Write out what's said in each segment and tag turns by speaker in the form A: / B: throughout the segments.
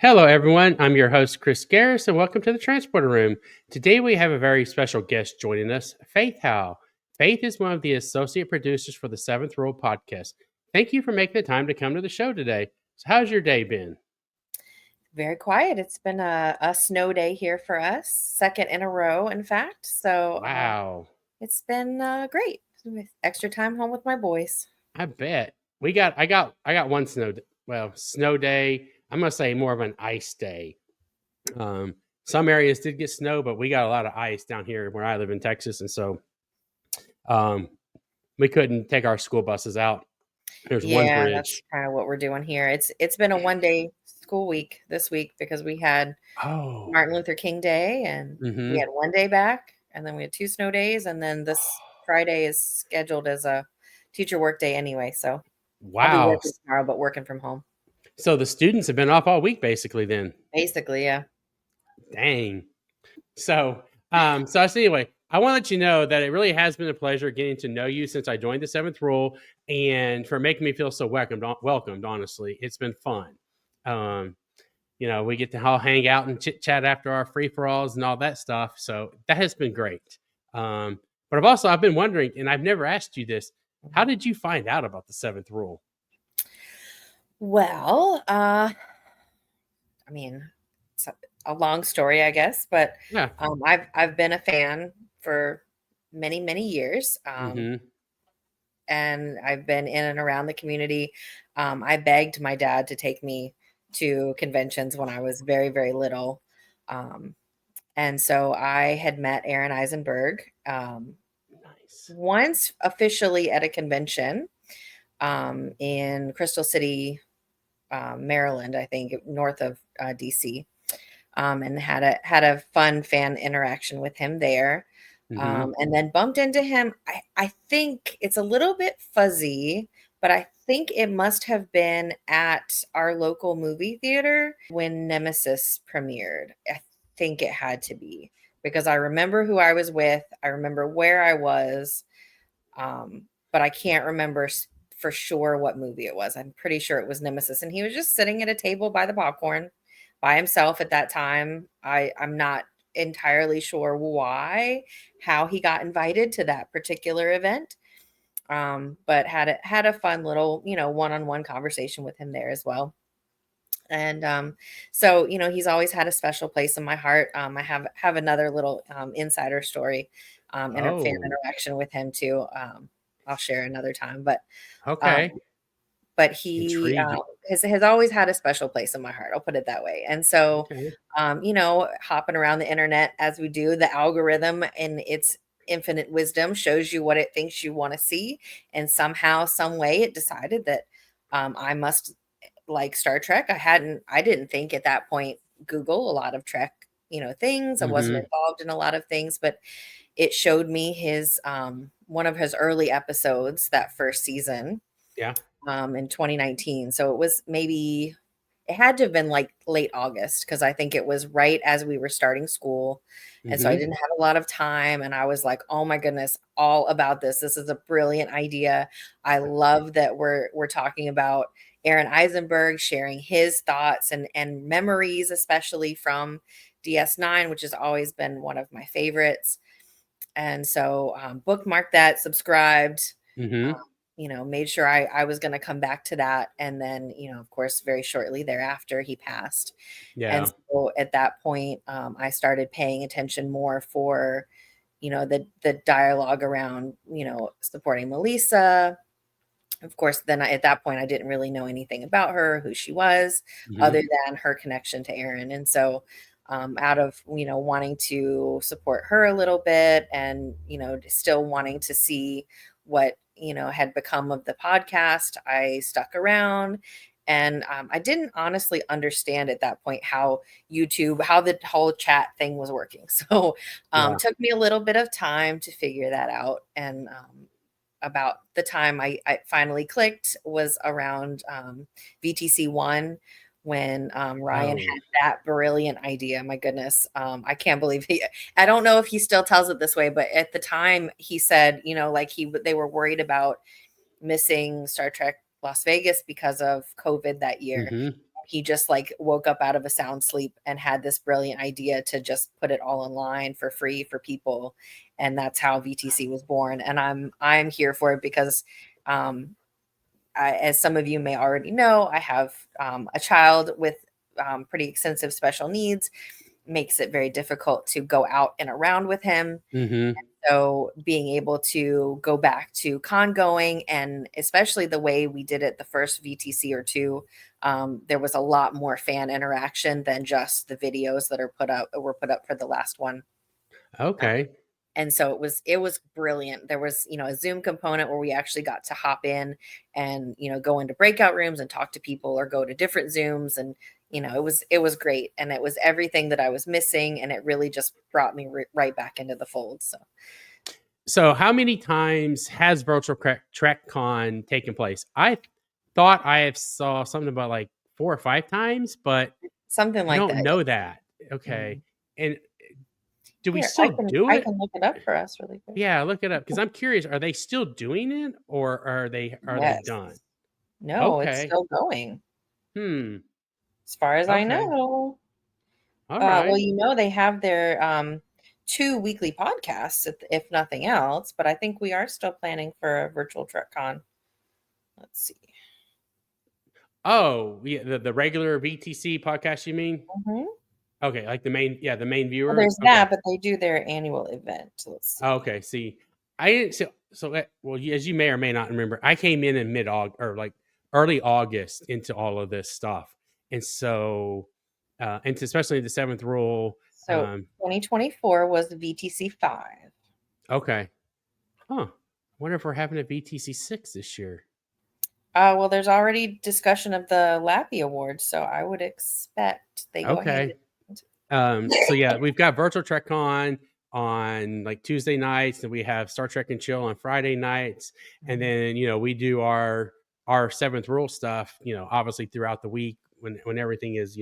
A: Hello, everyone. I'm your host, Chris Garris, and welcome to the Transporter Room. Today, we have a very special guest joining us, Faith Howell. Faith is one of the associate producers for the Seventh Rule podcast. Thank you for making the time to come to the show today. So, how's your day been?
B: Very quiet. It's been a snow day here for us, second in a row, in fact. So
A: Wow,
B: it's been great with extra time home with my boys.
A: I bet I got one snow day. I'm gonna say more of an ice day. Some areas did get snow, but we got a lot of ice down here where I live in Texas, and so um, we couldn't take our school buses out. There's one
B: Yeah, that's
A: bridge.
B: kind of what we're doing here. It's been a one-day school week this week because we had
A: Oh.
B: Martin Luther King Day and we
A: Mhm.
B: had one day back, and then we had two snow days, and then this Friday is scheduled as a teacher work day anyway. So I'll be
A: Wow.
B: working tomorrow, but working from home.
A: So the students have been off all week basically then.
B: Basically, yeah.
A: Dang. So anyway, I want to let you know that it really has been a pleasure getting to know you since I joined the Seventh Rule, and for making me feel so welcomed. Honestly, it's been fun. Um, we get to all hang out and chit chat after our free for alls and all that stuff. So that has been great. But I've been wondering, and I've never asked you this. How did you find out about the Seventh Rule?
B: Well, I mean, it's a long story, I guess, but
A: Yeah.
B: I've been a fan for many, many years,
A: Mm-hmm.
B: and I've been in and around the community. I begged my dad to take me to conventions when I was very, very little, um, and so I had met Aaron Eisenberg
A: Nice.
B: once officially at a convention in Crystal City, Maryland, I think, north of DC. And had a fun fan interaction with him there.
A: Mm-hmm.
B: And then bumped into him. I think it's a little bit fuzzy, but I think it must have been at our local movie theater when Nemesis premiered. I think it had to be because I remember who I was with. I remember where I was, but I can't remember for sure what movie it was. I'm pretty sure it was Nemesis, and he was just sitting at a table by the popcorn by himself at that time. I'm not entirely sure how he got invited to that particular event, but had a fun little one-on-one conversation with him there as well. And so he's always had a special place in my heart. I have another little insider story and a fan
A: Oh,
B: interaction with him too. I'll share another time, um,
A: okay.
B: but he
A: Intriguing.
B: has always had a special place in my heart. I'll put it that way. And so,
A: Okay.
B: hopping around the internet as we do, the algorithm in its infinite wisdom shows you what it thinks you want to see, and somehow, some way, it decided that I must like Star Trek. I didn't think at that point Google a lot of Trek, things. I wasn't
A: Mm-hmm.
B: involved in a lot of things, but it showed me his one of his early episodes that first season
A: Yeah.
B: in 2019. So it had to have been like late August because I think it was right as we were starting school. And so I
A: Mm-hmm.
B: didn't have a lot of time. And I was like, oh my goodness, all about this. This is a brilliant idea. I love that we're talking about Aaron Eisenberg sharing his thoughts and memories, especially from DS9, which has always been one of my favorites. And so bookmarked that, subscribed,
A: Mm-hmm.
B: made sure I was going to come back to that. And then, of course, very shortly thereafter, he passed. And
A: Yeah.
B: so at that point, I started paying attention more for, the dialogue around, supporting Melissa. Of course, then at that point, I didn't really know anything about her, who she was,
A: Mm-hmm.
B: other than her connection to Aaron. And so, out of wanting to support her a little bit, and still wanting to see what had become of the podcast, I stuck around. And I didn't honestly understand at that point how how the whole chat thing was working. So
A: Yeah.
B: took me a little bit of time to figure that out. And about the time I finally clicked was around VTC one when Ryan
A: Oh.
B: had that brilliant idea. My goodness, I can't believe I don't know if he still tells it this way, but at the time he said, like they were worried about missing Star Trek Las Vegas because of COVID that year.
A: Mm-hmm.
B: he just like woke up out of a sound sleep and had this brilliant idea to just put it all online for free for people, and that's how VTC was born. And I'm here for it because as some of you may already know, I have a child with pretty extensive special needs. Makes it very difficult to go out and around with him.
A: Mm-hmm.
B: So being able to go back to con going, and especially the way we did it the first VTC or two, there was a lot more fan interaction than just the videos that were put up for the last one.
A: Okay.
B: And so it was brilliant. There was, a Zoom component where we actually got to hop in and, go into breakout rooms and talk to people or go to different Zooms. And, it was great. And it was everything that I was missing. And it really just brought me right back into the fold.
A: So how many times has Virtual Trek Con taken place? I thought I have saw something about like 4 or 5 times, but
B: Something
A: I
B: like
A: don't
B: that.
A: know that. Okay.
B: Mhm.
A: And do we
B: Here,
A: still do
B: I
A: it?
B: can look it up for us really quick.
A: Yeah, look it up because I'm curious. Are they still doing it, or are they
B: Yes.
A: done?
B: No, it's
A: Okay.
B: still going,
A: Hmm.
B: as far as I
A: Okay.
B: know.
A: All
B: Well,
A: right.
B: they have their 2 weekly podcasts, if nothing else, but I think we are still planning for a virtual TrekCon. Let's see.
A: Oh, yeah, the regular VTC podcast, you mean?
B: Mhm.
A: Okay, like the main
B: Well,
A: viewer.
B: there's
A: Okay.
B: that, but they do their annual event. Let's see.
A: Okay. See, I didn't. Well, as you may or may not remember, I came in mid August or like early August into all of this stuff, and so into especially the seventh rule.
B: So 2024 was the VTC 5.
A: Okay. Huh. Wonder if we're having a VTC 6 this year.
B: Well, there's already discussion of the Lappy Awards, so I would expect they go hand
A: Okay.
B: in hand.
A: So yeah, we've got Virtual Trek on like Tuesday nights, and we have Star Trek and Chill on Friday nights, and then we do our seventh rule stuff. Obviously throughout the week when everything is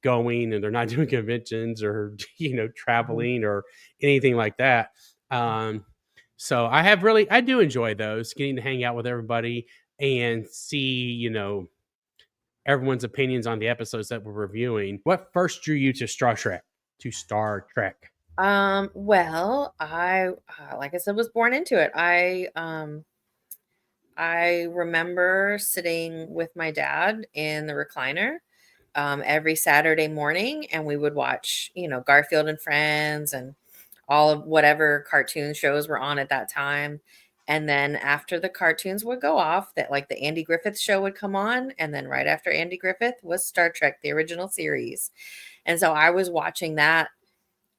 A: going and they're not doing conventions or
B: Mhm.
A: traveling or anything like that. So I do enjoy those, getting to hang out with everybody and see everyone's opinions on the episodes that we're reviewing. What first drew you to Star Trek? To Star Trek.
B: Well, I like I said, was born into it. I remember sitting with my dad in the recliner every Saturday morning, and we would watch, Garfield and Friends and all of whatever cartoon shows were on at that time. And then after the cartoons would go off, that like the Andy Griffith show would come on, and then right after Andy Griffith was Star Trek, the original series. And so I was watching that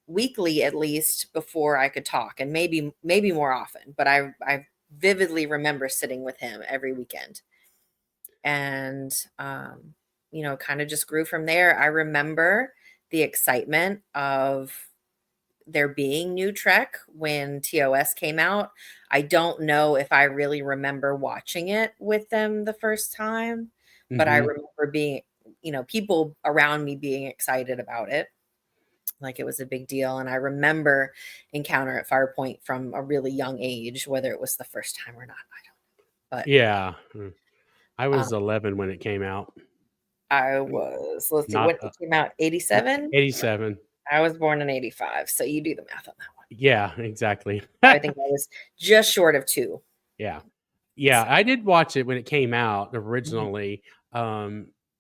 B: weekly at least before I could talk, and maybe more often, but I vividly remember sitting with him every weekend. And kind of just grew from there. I remember the excitement of there being new Trek when TOS came out. I don't know if I really remember watching it with them the first time, but I
A: Mm-hmm.
B: remember being, people around me being excited about it. Like it was a big deal. And I remember Encounter at Farpoint from a really young age, whether it was the first time or not, I don't know.
A: Yeah. I
B: But
A: was 11 when it came out.
B: I was, let's see, when
A: Not
B: it came out, 87.
A: 87.
B: I was born in 85. So you do the math on that one.
A: Yeah, exactly.
B: I think I was just short of 2.
A: Yeah. Yeah, I did watch it when it came out
B: Mhm.
A: originally.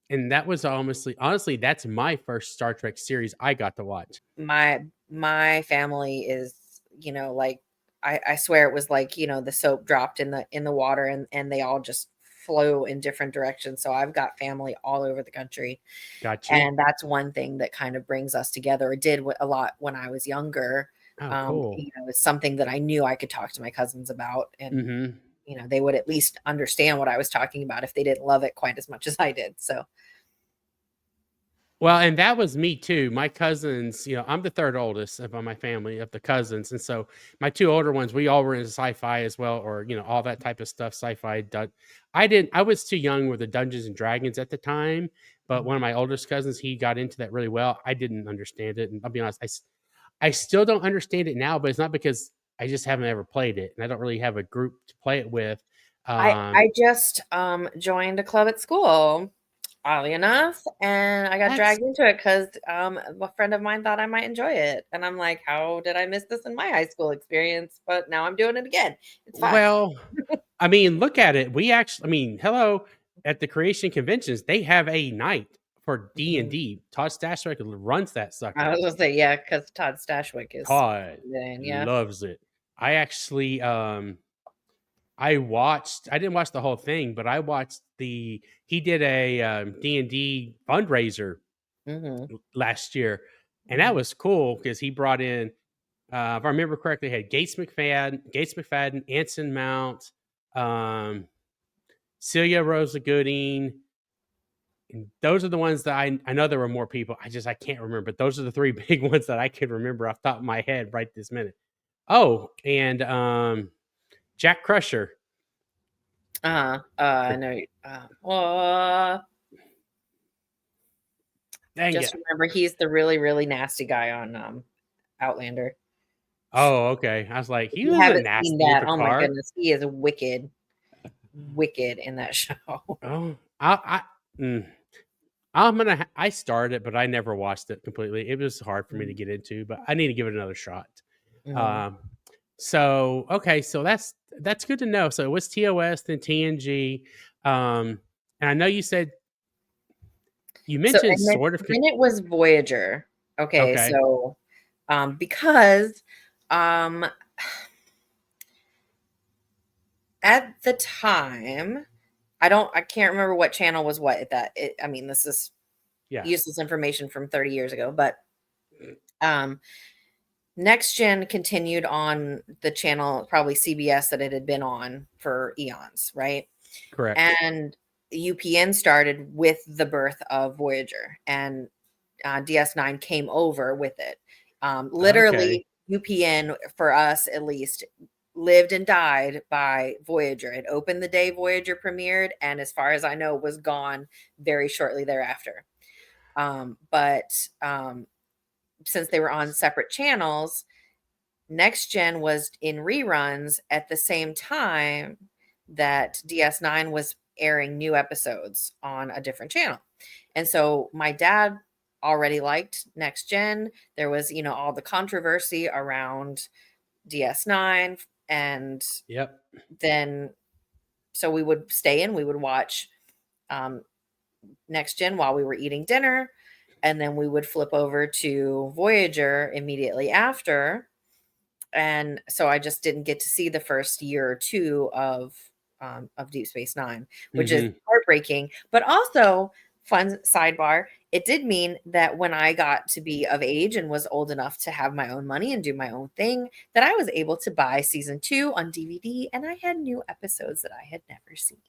A: And that was honestly, that's my first Star Trek series I got to watch.
B: My family is, like I swear it was like, the soap dropped in the water, and they all just flow in different directions. So I've got family all over the country.
A: Got you.
B: And that's one thing that kind of brings us together, or did a lot when I was younger.
A: Oh, cool.
B: It's something that I knew I could talk to my cousins about, and
A: Mm-hmm.
B: they would at least understand what I was talking about if they didn't love it quite as much as I did. So
A: Well, and that was me too. My cousins, I'm the third oldest of my family of the cousins, and so my 2 older ones, we all were into sci-fi as well, or all that type of stuff. Sci-fi. I didn't. I was too young with the Dungeons and Dragons at the time, but one of my oldest cousins, he got into that really well. I didn't understand it, and I'll be honest, I still don't understand it now, but it's not because I just haven't ever played it, and I don't really have a group to play it with.
B: I just joined a club at school. oddly enough, and I got
A: That's
B: dragged into it because a friend of mine thought I might enjoy it, and I'm like, "How did I miss this in my high school experience?" But now I'm doing it again. It's fun.
A: well, I mean, look at it. We actually, I mean, hello, at the creation conventions, they have a night for D and
B: Mhm.
A: D. Todd Stashwick runs that
B: I
A: sucker.
B: was gonna say, yeah, because Todd Stashwick is
A: Todd
B: then, yeah.
A: loves it. I actually, I didn't watch the whole thing, but I watched he did a D&D fundraiser
B: Mhm,
A: last year, and that
B: mhm.
A: was cool because he brought in, if I remember correctly, had Gates McFadden, Anson Mount, um, Celia Rosa Gooding. And those are the ones that I know there were more people. I can't remember, but those are the three big ones that I can remember off the top of my head right this minute. Oh, and Jack Crusher.
B: I
A: The
B: know,
A: Dang
B: just
A: it.
B: remember he's the really, really nasty guy on, Outlander.
A: Oh, okay. I was like,
B: If
A: he
B: you
A: was a
B: haven't seen
A: nasty
B: that, oh my
A: Picard.
B: goodness, he is wicked, wicked in that show.
A: Oh, mm, I started, but I never watched it completely. It was hard for me to
B: Mhm,
A: get into, but I need to give it another shot.
B: mhm.
A: Um, so okay, so that's good to know. So it was TOS, then TNG, and I know you
B: So,
A: mentioned
B: and then
A: sort of.
B: then it was Voyager. Okay,
A: Okay,
B: so, because, um, at the time, I can't remember what channel was what at I mean, this is
A: yeah,
B: useless information from 30 years ago, but, um, Next Gen continued on the channel, probably CBS that it had been on for eons, right?
A: correct.
B: And UPN started with the birth of Voyager, and DS9 came over with it.
A: Okay,
B: Literally, UPN, for us at least, lived and died by Voyager. It opened the day Voyager premiered, and as far as I know, was gone very shortly thereafter. But since they were on separate channels, Next Gen was in reruns at the same time that DS9 was airing new episodes on a different channel. And so my dad already liked Next Gen. There was, all the controversy around DS9. And
A: yep,
B: then, so we would stay in, we would watch um, Next Gen while we were eating dinner. And then we would flip over to Voyager immediately after, and so I just didn't get to see the first year or two of Deep Space Nine, which is
A: hmm
B: heartbreaking. But also, fun sidebar, it did mean that when I got to be of age and was old enough to have my own money and do my own thing, that I was able to buy season 2 on DVD, and I had new episodes that I had never seen,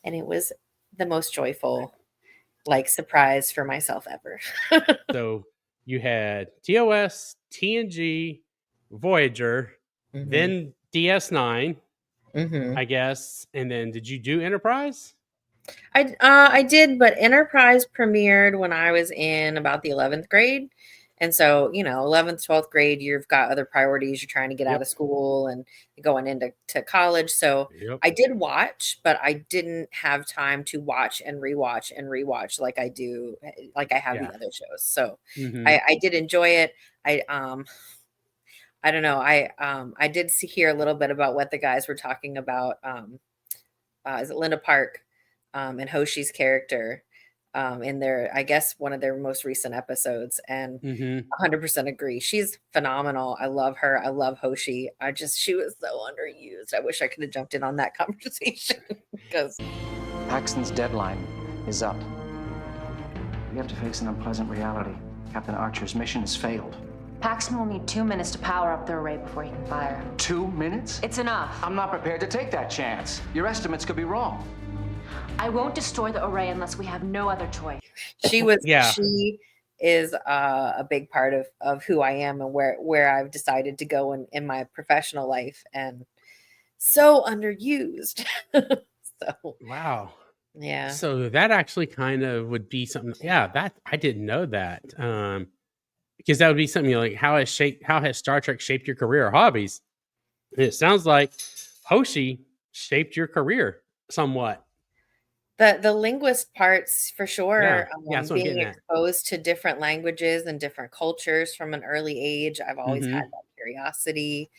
B: and it was the most joyful like surprise for myself ever.
A: So you had TOS, TNG, Voyager,
B: Hmm.
A: then DS9,
B: Hmm.
A: I guess, and then did you do Enterprise?
B: I did, but Enterprise premiered when I was in about the 11th grade. And so, 11th, 12th grade, you've got other priorities. You're trying to get out
A: Yep.
B: of school and going into college. So
A: Yep.
B: I did watch, but I didn't have time to watch and rewatch like I do, like I have
A: Yeah.
B: the other shows. So
A: hmm
B: I did enjoy it. I don't know. I did hear a little bit about what the guys were talking about. Is it Linda Park, and Hoshi's character, in their, I guess, one of their most recent episodes, and
A: hmm
B: 100% agree. She's phenomenal. I love her. I love Hoshi. She was so underused. I wish I could have jumped in on that conversation because
C: Paxton's deadline is up. We have to face an unpleasant reality. Captain Archer's mission has failed.
D: Paxton will need 2 minutes to power up the array before he can fire.
C: 2 minutes?
D: It's enough.
C: I'm not prepared to take that chance. Your estimates could be wrong.
D: I won't destroy the array unless we have no other choice.
A: Yeah.
B: she is a big part of who I am and where I've decided to go in my professional life, and so underused. So
A: Wow.
B: yeah.
A: So that actually kind of would be something. Yeah, that I didn't know that. Because that would be something like how has Star Trek shaped your career or hobbies? And it sounds like Hoshi shaped your career somewhat.
B: The linguist parts for
A: Yeah.
B: sure,
A: Yeah, that's what I'm
B: being
A: getting at.
B: exposed to different languages and different cultures from an early age, I've always had
A: Mhm.
B: that curiosity.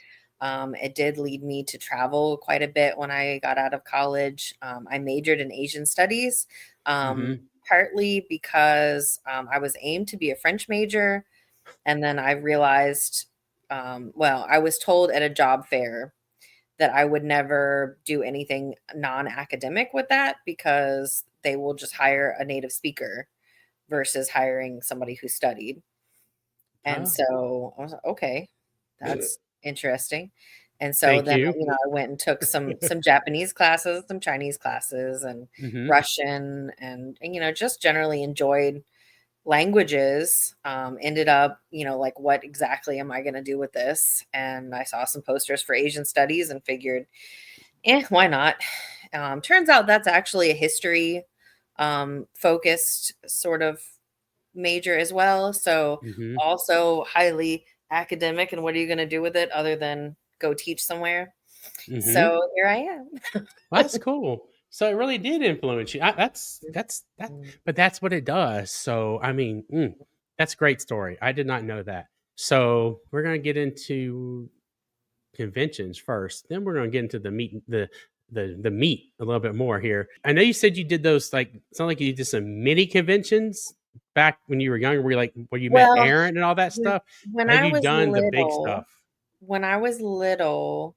B: It did lead me to travel quite a bit when I got out of college. I majored in Asian studies,
A: Mhm.
B: partly because, I was aimed to be a French major, and then I realized, well, I was told at a job fair that I would never do anything non-academic with that because they will just hire a native speaker versus hiring somebody who studied. And
A: Oh.
B: so I was like, okay, that's interesting. And so
A: Thank
B: then,
A: you.
B: I went and took some Japanese classes, some Chinese classes, and
A: Mhm.
B: Russian, and just generally enjoyed languages. Ended up, like, what exactly am I going to do with this? And I saw some posters for Asian studies and figured, why not? Turns out that's actually a history focused sort of major as well. So
A: Mhm.
B: also highly academic. And what are you going to do with it other than go teach somewhere?
A: Mhm.
B: So here I am.
A: Well, that's cool. So it really did influence you. That's that,
B: Mm.
A: but that's what it does. So I mean, that's a great story. I did not know that. So we're gonna get into conventions first. Then we're gonna get into the meat, the meat a little bit more here. I know you said you did those like sound like you did some mini conventions back when you were younger. Where you met
B: Well,
A: Aaron and all that
B: when
A: stuff.
B: when
A: Have
B: I
A: you
B: was
A: done the big
B: little,
A: stuff?
B: when I was little,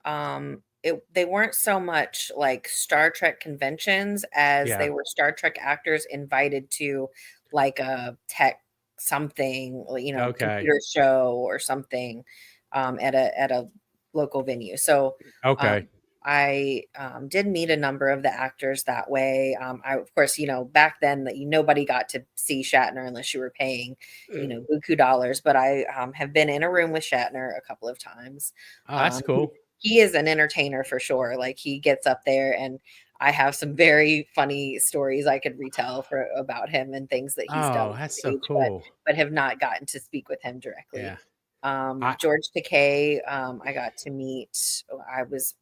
B: they weren't so much like Star Trek conventions as
A: Yeah.
B: they were Star Trek actors invited to like a tech something, like,
A: Okay.
B: computer show or something, at a local venue. So,
A: Okay.
B: um, I did meet a number of the actors that way. I, of course, back then that nobody got to see Shatner unless you were paying, buku dollars. But I have been in a room with Shatner a couple of times.
A: Oh, that's
B: Um,
A: cool.
B: he is an entertainer for sure. Like, he gets up there, and I have some very funny stories I could retell for about him and things that he's done
A: Oh,
B: on
A: that's so
B: stage, but
A: cool.
B: have not gotten to speak with him directly.
A: Yeah. I
B: George Takei, I got to meet.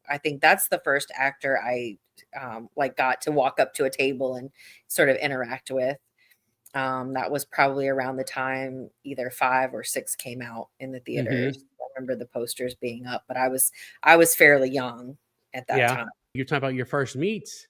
B: I think that's the first actor I like got to walk up to a table and sort of interact with. That was probably around the time either 5 or 6 came out in the theaters.
A: mhm.
B: I remember the posters being up, but I was fairly young at that
A: Yeah.
B: time.
A: You're talking about your first meets.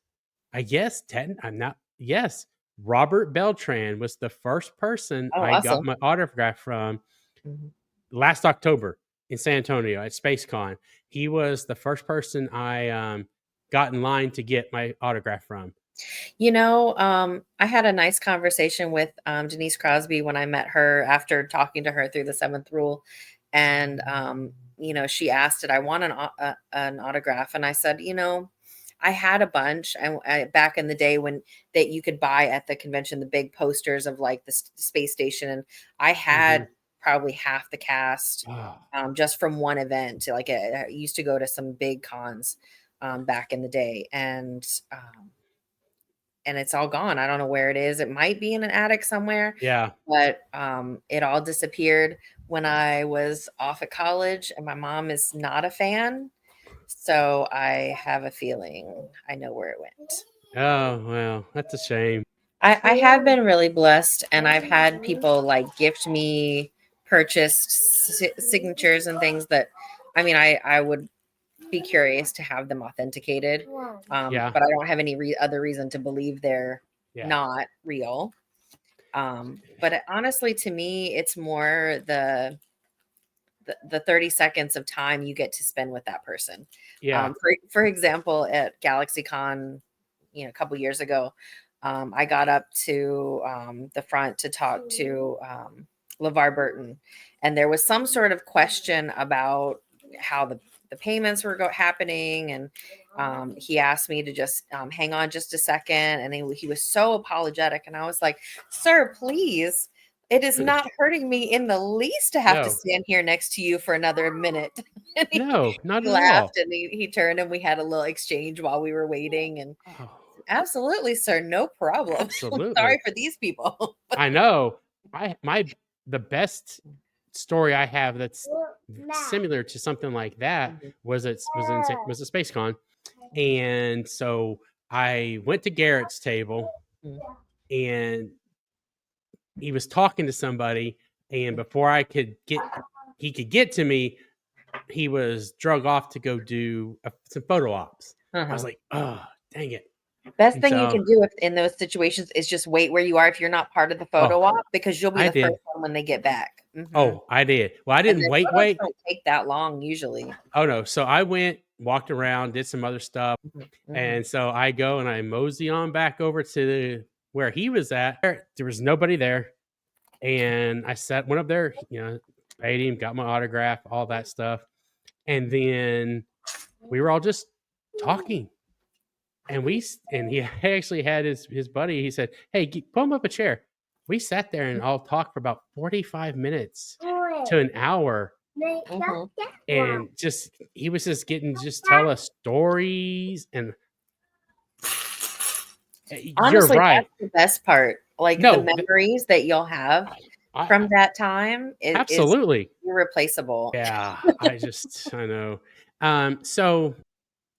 A: I guess I'm not yes. Robert Beltran was the first person
B: Oh,
A: I got
B: awesome.
A: my autograph from
B: Mhm.
A: last October in San Antonio at SpaceCon. He was the first person I got in line to get my autograph from.
B: I had a nice conversation with Denise Crosby when I met her after talking to her through the seventh rule. And, she asked, did I want an autograph? And I said, I had a bunch back in the day when that you could buy at the convention, the big posters of like the space station. And I had
A: Mhm.
B: probably half the cast
A: Oh,
B: just from one event. Like, I used to go to some big cons back in the day. And it's all gone. I don't know where it is. It might be in an attic somewhere,
A: yeah.
B: but it all disappeared when I was off at college, and my mom is not a fan. So I have a feeling I know where it went.
A: Oh, well, that's a shame.
B: I have been really blessed, and I've had people like gift me purchased signatures and things that, I mean, I would be curious to have them authenticated,
A: Yeah.
B: but I don't have any other reason to believe they're
A: Yeah.
B: not real. But honestly, to me, it's more the 30 seconds of time you get to spend with that person.
A: Yeah.
B: For example, at GalaxyCon, a couple years ago, I got up to the front to talk to LeVar Burton, and there was some sort of question about how the payments were happening, and he asked me to just hang on just a second, and he was so apologetic, and I was like, "Sir, please." It is not hurting me in the least to have to
A: No.
B: stand here next to you for another minute. And
A: No, not
B: he
A: at all.
B: laughed, and he turned, and we had a little exchange while we were waiting. And
A: Oh,
B: absolutely, sir, no problem.
A: absolutely.
B: Sorry for these people.
A: I know. I my the best story I have that's similar to something like that
B: Mhm.
A: was a space con. And so I went to Garrett's table
B: Mm.
A: and he was talking to somebody, and before he could get to me, he was drug off to go do some photo ops. I was
B: Uh-huh.
A: like, oh, dang it.
B: Best
A: And
B: thing you
A: so,
B: can do in those situations is just wait where you are if you're not part of the
A: oh,
B: photo op, because you'll be
A: I
B: the
A: did.
B: first one when they get back.
A: Oh, I did. Well, I
B: And
A: didn't
B: then
A: wait.
B: photos don't take that long usually.
A: Oh no. So I went, walked around, did some other stuff.
B: Mhm.
A: And so I go and I mosey on back over to where he was at. There was nobody there. And I went up there, paid him, got my autograph, all that stuff. And then we were all just talking. And he actually had his buddy. He said, "Hey, pull him up a chair." We sat there and all talked for about 45 minutes to an hour.
B: Mhm.
A: And he was just getting tell us stories. And you're
B: Honestly,
A: right.
B: that's the best part. Like, the
A: No,
B: memories that you'll have from that time is
A: absolutely.
B: irreplaceable.
A: Yeah, I know. So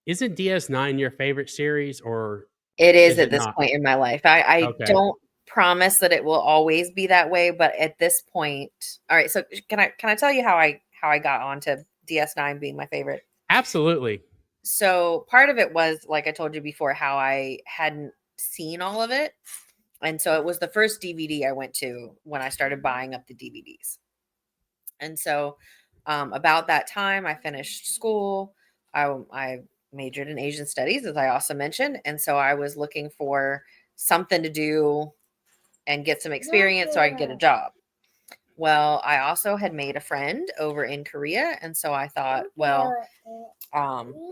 A: isn't DS9 your favorite series, or
B: It is
A: is
B: at
A: it
B: this
A: not?
B: point in my life. I
A: Okay.
B: don't promise that it will always be that way, but at this point, all right. So can I tell you how I got onto DS9 being my favorite?
A: Absolutely.
B: So part of it was, like I told you before, how I hadn't seen all of it. And so it was the first DVD I went to when I started buying up the DVDs. And so about that time, I finished school. I majored in Asian studies, as I also mentioned. And so I was looking for something to do and get some experience so I could get a job. Well, I also had made a friend over in Korea. And so I thought, well,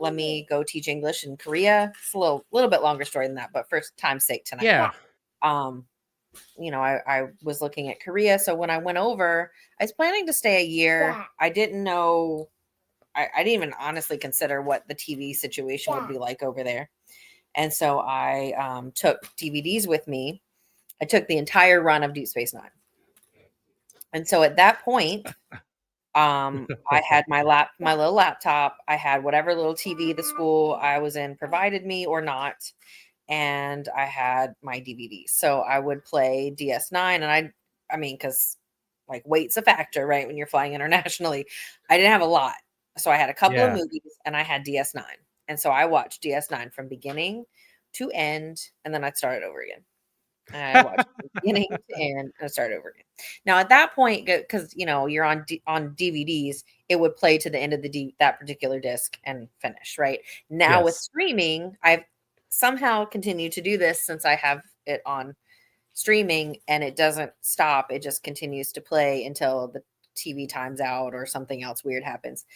B: let me go teach English in Korea. It's a little bit longer story than that, but for time's sake tonight.
A: Yeah.
B: I was looking at Korea. So when I went over, I was planning to stay a year. I didn't know, I didn't even honestly consider what the TV situation would be like over there. And so I took DVDs with me. I took the entire run of Deep Space Nine. And so at that point, I had my little laptop. I had whatever little TV the school I was in provided me or not. And I had my DVDs. So I would play DS9, and I mean, because like weight's a factor, right? When you're flying internationally, I didn't have a lot. So I had a couple of
A: Yeah.
B: movies and I had DS9. And so I watched DS9 from beginning to end, and then I'd start over again. And I watched from beginning to end, and I start over again. Now at that point, because you're on DVDs, it would play to the end of that particular disc and finish, right? Now with
A: Yes.
B: streaming, I've somehow continued to do this since I have it on streaming, and it doesn't stop. It just continues to play until the TV times out or something else weird happens.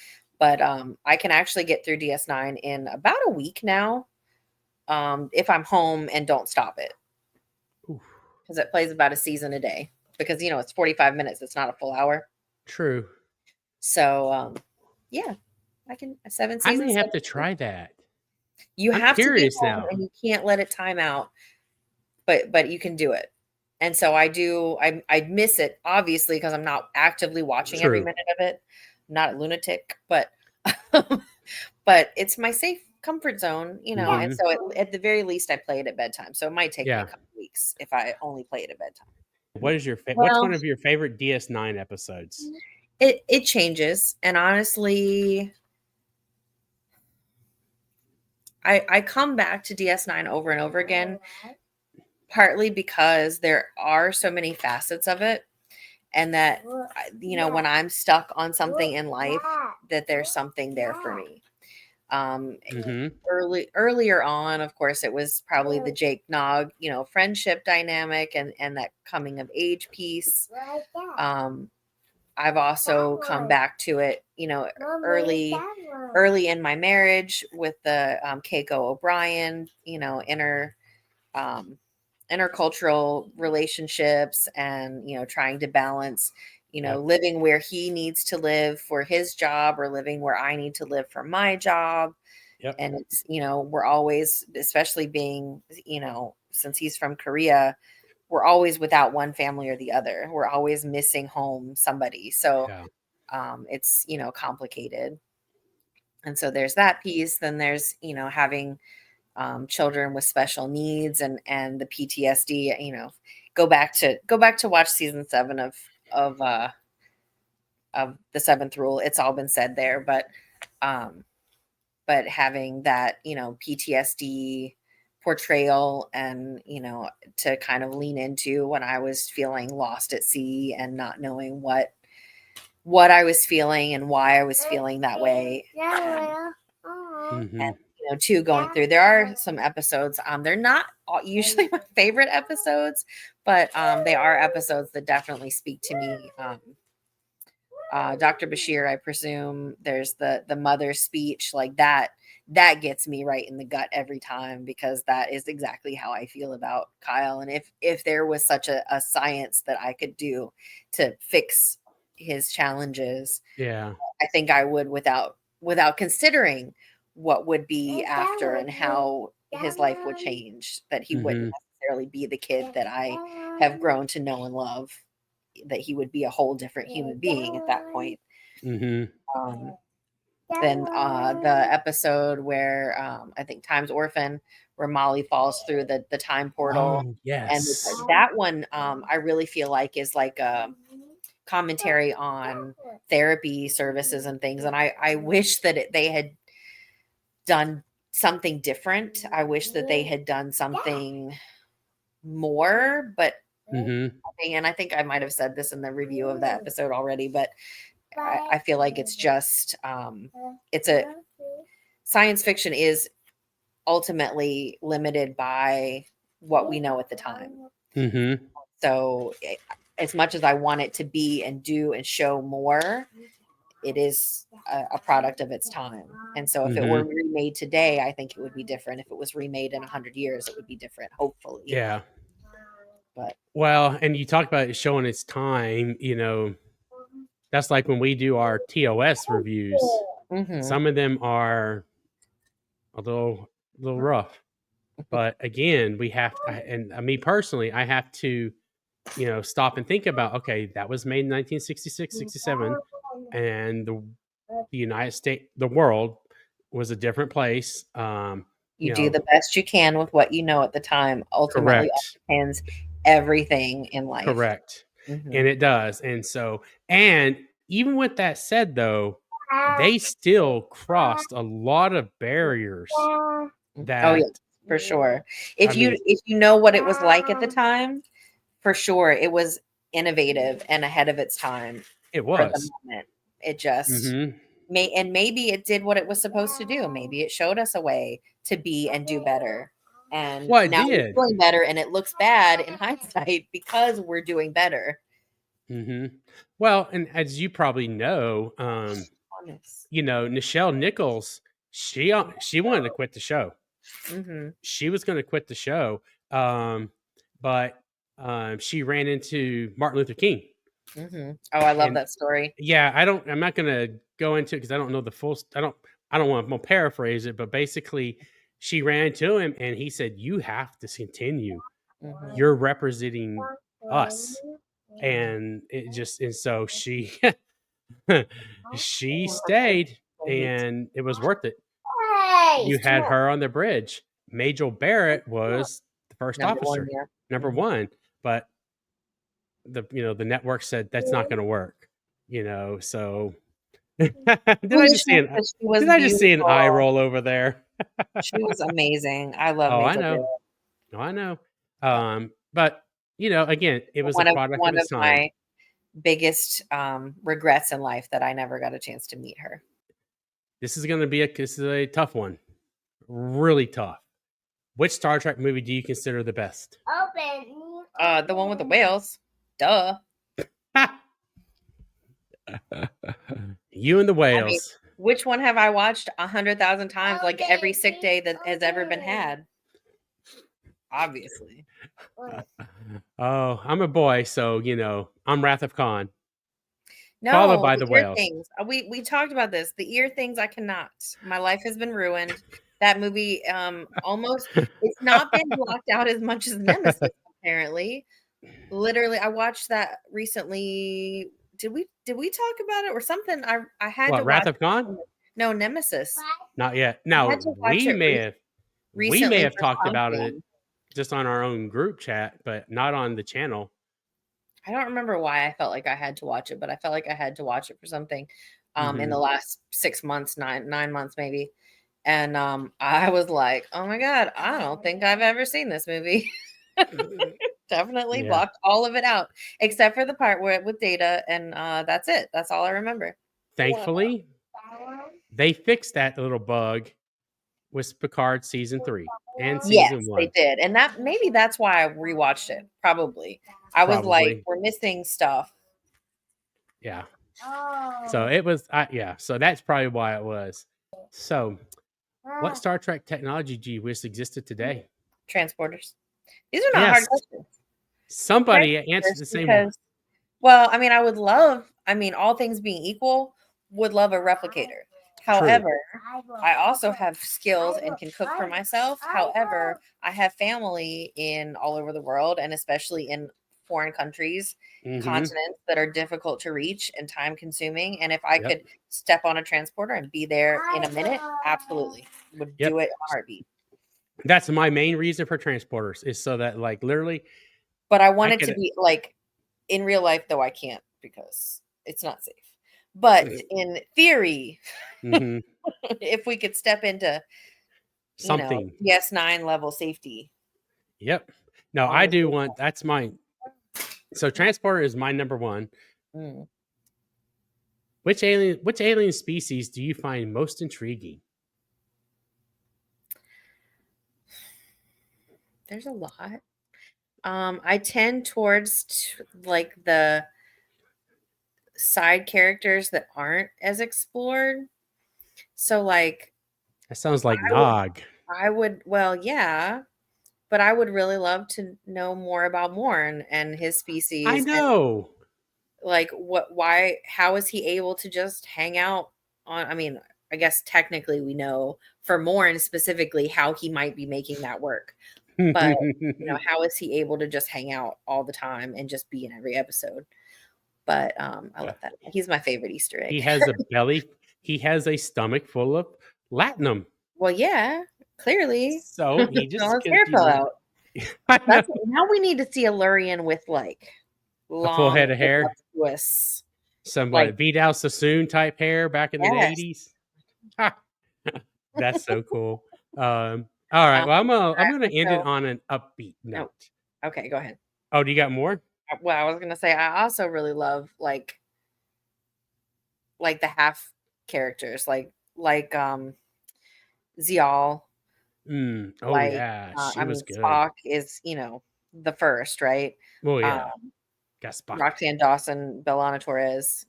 B: But I can actually get through DS9 in about a week now, if I'm home and don't stop it, because it plays about a season a day. Because it's 45 minutes. It's not a full hour.
A: True.
B: So yeah, I can 7
A: I
B: seasons.
A: may have to try that.
B: You
A: I'm
B: have to be
A: curious
B: home
A: now.
B: and you can't let it time out, but you can do it. And so I do. I miss it obviously because I'm not actively watching every
A: True.
B: minute of it. I'm not a lunatic, but but it's my safe comfort zone, And so at the very least, I play it at bedtime. So it might take me a
A: Yeah.
B: couple weeks if I only play it at bedtime.
A: What's
B: Well,
A: one of your favorite DS9 episodes?
B: it changes, and honestly, I come back to DS9 over and over again, partly because there are so many facets of it, and that when I'm stuck on something in life, that there's something there for me. Earlier on, of course, it was probably the Jake Nog, friendship dynamic and that coming of age piece. I've also come back to it, early in my marriage with the Keiko O'Brien, intercultural relationships, and trying to balance living where he needs to live for his job or living where I need to live for my job.
A: Yep.
B: And it's we're always, especially being since he's from Korea, we're always without one family or the other. We're always missing home somebody. So it's complicated. And so there's that piece. Then there's having children with special needs and the PTSD. You know, go back to watch season 7 of the Seventh Rule. It's all been said there, but having that, you know, PTSD portrayal and, you know, to kind of lean into when I was feeling lost at sea and not knowing what I was feeling and why I was feeling that way. And you know, too, going through, there are some episodes, they're not usually my favorite episodes, but they are episodes that definitely speak to me. Dr. Bashir, I presume, there's the mother's speech, like that gets me right in the gut every time, because that is exactly how I feel about Kyle. And if there was such a science that I could do to fix his challenges,
A: Yeah.
B: I think I would, without considering what would be after and how his life would change, that he wouldn't necessarily be the kid that I have grown to know and love, that he would be a whole different human being at that point. Then the episode where I think Time's Orphan, where Molly falls through the time portal.
A: Oh, yes.
B: And that one, I really feel like is like a commentary on therapy services and things. And I wish that they had done something different. I wish that they had done something more, but and I think I might have said this in the review of that episode already, but I feel like it's just it's a science fiction is ultimately limited by what we know at the time. So as much as I want it to be and do and show more, it is a product of its time. And so if it were remade today, I think it would be different. If it was remade in 100 years, it would be different, hopefully.
A: Yeah.
B: But
A: well, and you talked about it showing its time, you know, that's like when we do our TOS reviews. Some of them are a little rough. But again, we have to, and me personally, I have to, you know, stop and think about, okay, that was made in 1966, 67, and the United States, the world was a different place.
B: You do the best you can with what you know at the time. Ultimately, understands everything in life.
A: Correct. And it does. And so, and even with that said, though, they still crossed a lot of barriers. That,
B: for sure. If you know what it was like at the time, for sure, it was innovative and ahead of its time.
A: It was.
B: For the moment. It just maybe it did what it was supposed to do. Maybe it showed us a way to be and do better. And now we're doing better, and it looks bad in hindsight because we're doing better.
A: Well, and as you probably know, you know, Nichelle Nichols, she wanted to quit the show. She was going to quit the show, but she ran into Martin Luther King.
B: Oh, I love that story.
A: Yeah, I'm not going to go into it because I don't know the full. I don't want to paraphrase it, but basically, she ran to him and he said, "You have to continue. You're representing us." And it just, and so she she stayed, and it was worth it. You had her on the bridge. Majel Barrett was the first officer, number one, but the network said that's not going to work. You know, so did I just see an eye roll over there?
B: She was amazing. I love.
A: I know. I know. But you know, again, it was a product of its time.
B: My biggest regrets in life that I never got a chance to meet her.
A: This is going to be a tough one. Really tough. Which Star Trek movie do you consider the best?
B: The one with the whales. Duh.
A: You and the whales. I mean,
B: which one have I watched 100,000 times? Like every sick day that has ever been had. Obviously.
A: Oh, I'm a boy, so you know I'm Wrath of Khan.
B: No,
A: followed by the whales.
B: Things. We talked about this. The ear things I cannot. My life has been ruined. That movie almost it's not been blocked out as much as Nemesis, apparently. Literally, I watched that recently. Did we talk about it or something? I had to
A: Wrath of Khan?
B: No, Nemesis.
A: Not yet. Now we may have. We may
B: recently
A: have
B: for
A: talked about it
B: something.
A: just on our own group chat, but not on the channel.
B: I don't remember why I felt like I had to watch it, but I felt like I had to watch it for something in the
A: Mhm.
B: last 6 months, 9 months maybe. And I was like, "Oh my god, I don't think I've ever seen this movie." Definitely
A: Yeah.
B: blocked all of it out except for the part where with Data, and that's it. That's all I remember.
A: Thankfully, they fixed that little bug with Picard season 3 and season
B: Yes, they
A: 1,
B: did. And that maybe that's why I rewatched it. Probably. I was like,
A: probably.
B: we're missing stuff.
A: Yeah. So it was yeah, so that's probably why it was. So, what Star Trek technology do you wish existed today?
B: Transporters. These are not hard
A: Yes.
B: questions.
A: Somebody answered
B: Transporters
A: the same one.
B: because well, I mean, all things being equal, would love a replicator.
A: True.
B: However, I also have skills and can cook for myself. However, I have family in all over the world and especially in foreign countries,
A: Mhm.
B: continents that are difficult to reach and time consuming. And if I
A: Yep.
B: could step on a transporter and be there in a minute, absolutely would do
A: Yep.
B: it in a heartbeat.
A: That's my main reason for transporters is so that like literally
B: But I want
A: I
B: it to
A: could
B: be like in real life, though I can't because it's not safe. But in theory,
A: Mhm.
B: if we could step into,
A: Something.
B: DS9 level safety
A: Yep. No,
B: on
A: I
B: the
A: do
B: space
A: want that's mine. So transporter is my number 1.
B: shuttle.
A: Which alien species do you find most intriguing?
B: There's a lot. I tend towards like the side characters that aren't as explored. So like
A: That sounds like
B: I would,
A: Nog.
B: well, yeah, but I would really love to know more about Morn and his
A: I
B: species and
A: know.
B: like how is he able to just hang out on, I mean, I guess technically we know for Morn specifically how he might be making that work. But, how is he able to just hang out all the time and just be in every episode? But, I love that. He's my favorite Easter
A: He
B: egg.
A: has a belly. He has a stomach full of latinum.
B: Well, yeah, clearly.
A: So he
B: All
A: just
B: his
A: could,
B: hair fell out.
A: I know,
B: Now we need to see a Lurian with, like,
A: a full
B: long,
A: head of hair.
B: voluptuous,
A: Somebody
B: like
A: Vidal Sassoon type hair back in the
B: yes.
A: 80s. That's so cool. All right. Well, I'm gonna end it
B: So
A: on an upbeat
B: no,
A: note.
B: okay, go ahead.
A: Oh, do you got more?
B: Well, I was gonna say I also really love, the half characters, Zial.
A: Oh yeah, she
B: I
A: was
B: mean,
A: good.
B: Spock is, the first, right?
A: Oh
B: Um,
A: yeah, got Spock.
B: Roxanne Dawson, Bellana Torres,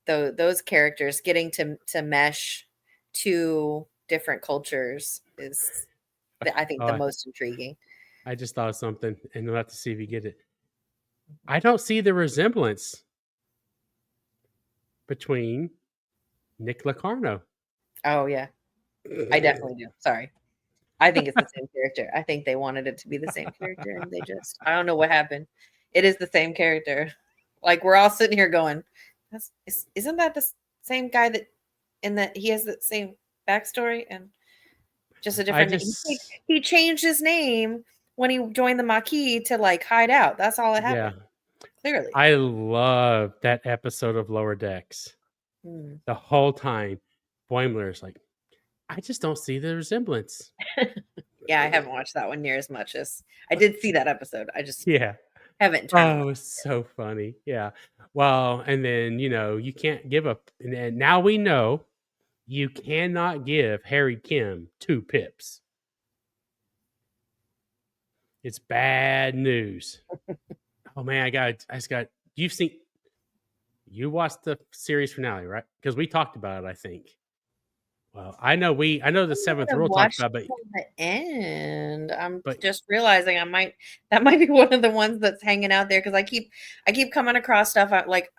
B: those characters getting to mesh two different cultures is, I think, the
A: Oh,
B: most intriguing.
A: I just thought of something, and we'll have to see if you get it. I don't see the resemblance between Nick Locarno.
B: Oh yeah, I definitely do. Sorry. I think it's the same character. I think they wanted it to be the same character and they just I don't know what happened. It is the same character. Like we're all sitting here going, isn't that the same guy that in that he has the same backstory and just a
A: I
B: different name.
A: just,
B: He changed his name when he joined the Maquis to like hide out. That's all that
A: yeah,
B: happened. Clearly.
A: I love that episode of Lower Decks.
B: Hmm.
A: The whole time, Boimler's like, I just don't see the resemblance.
B: Yeah, I haven't watched that one near as much as I did see that episode. I just
A: Yeah.
B: haven't internalized.
A: Oh, it's so funny. Yeah. Well, and then, you can't give up. And then now we know you cannot give Harry Kim 2 pips. It's bad news. Oh man, you watched the series finale, right? Because we talked about it, I think. Well, I know the seventh
B: I've
A: rule talked
B: watched
A: about,
B: it till the end. I'm
A: but
B: just realizing that might be one of the ones that's hanging out there because I keep coming across stuff like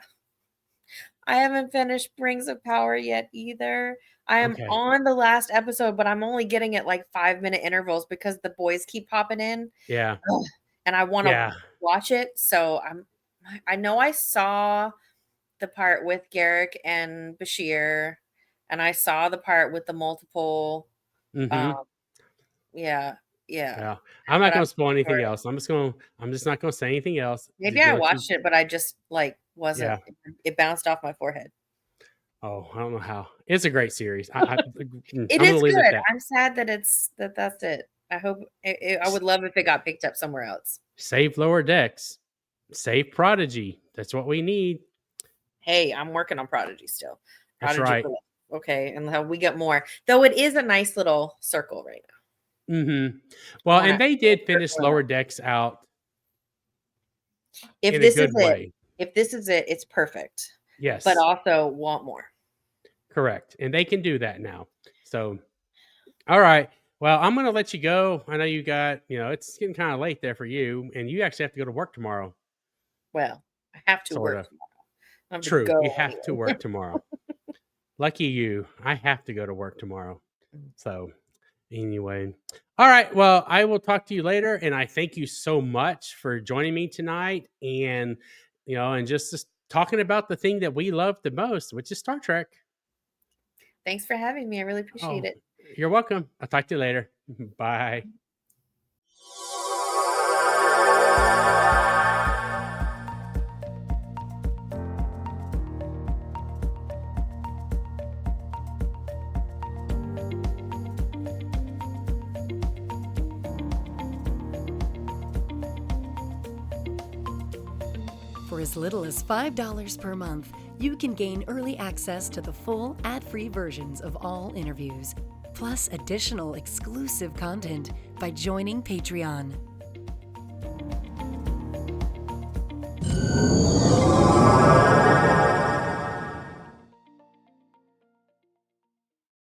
B: I haven't finished Rings of Power yet either. I am
A: okay.
B: on the last episode, but I'm only getting it like 5-minute intervals because the boys keep popping in.
A: Yeah.
B: Ugh, and I want to
A: Yeah.
B: watch it. So I know I saw the part with Garrick and Bashir, and I saw the part with the multiple
A: Mhm.
B: Yeah.
A: Yeah, I'm not
B: But
A: going
B: I'm
A: to spoil anything
B: sure
A: else. I'm just not going to say anything else.
B: maybe
A: Just
B: I
A: let you.
B: watched it, but I just like wasn't.
A: Yeah.
B: It bounced off my forehead.
A: Oh, I don't know how. It's a great series. I'm
B: It
A: going to
B: is
A: leave it at
B: good.
A: that.
B: I'm sad that that's it. I hope I would love if it got picked up somewhere else.
A: Save Lower Decks. Save Prodigy. That's what we need.
B: Hey, I'm working on Prodigy still.
A: That's
B: Prodigy
A: right.
B: for life. Okay, and we get more. Though it is a nice little circle right now.
A: Mm-hmm.
B: I
A: Well,
B: want
A: and
B: to
A: they did finish
B: circle it
A: Lower
B: out.
A: Decks out
B: If
A: in a
B: this is
A: good
B: it,
A: way.
B: it's perfect. But
A: Yes,
B: also want more.
A: correct. And they can do that now. So, all right. Well, I'm going to let you go. I know you got, it's getting kind of late there for you, and you actually have to go to work tomorrow.
B: Well, I have to
A: Sort
B: work
A: of.
B: tomorrow. I have to
A: True.
B: go
A: You have to
B: anyway.
A: work tomorrow. Lucky you. I have to go to work tomorrow. So, anyway. All right. Well, I will talk to you later. And I thank you so much for joining me tonight and, and just talking about the thing that we love the most, which is Star Trek.
B: Thanks for having me. I really appreciate
A: Oh,
B: it.
A: you're welcome. I'll talk to you later. Bye.
E: For as little as $5 per month, you can gain early access to the full ad-free versions of all interviews, plus additional exclusive content by joining Patreon.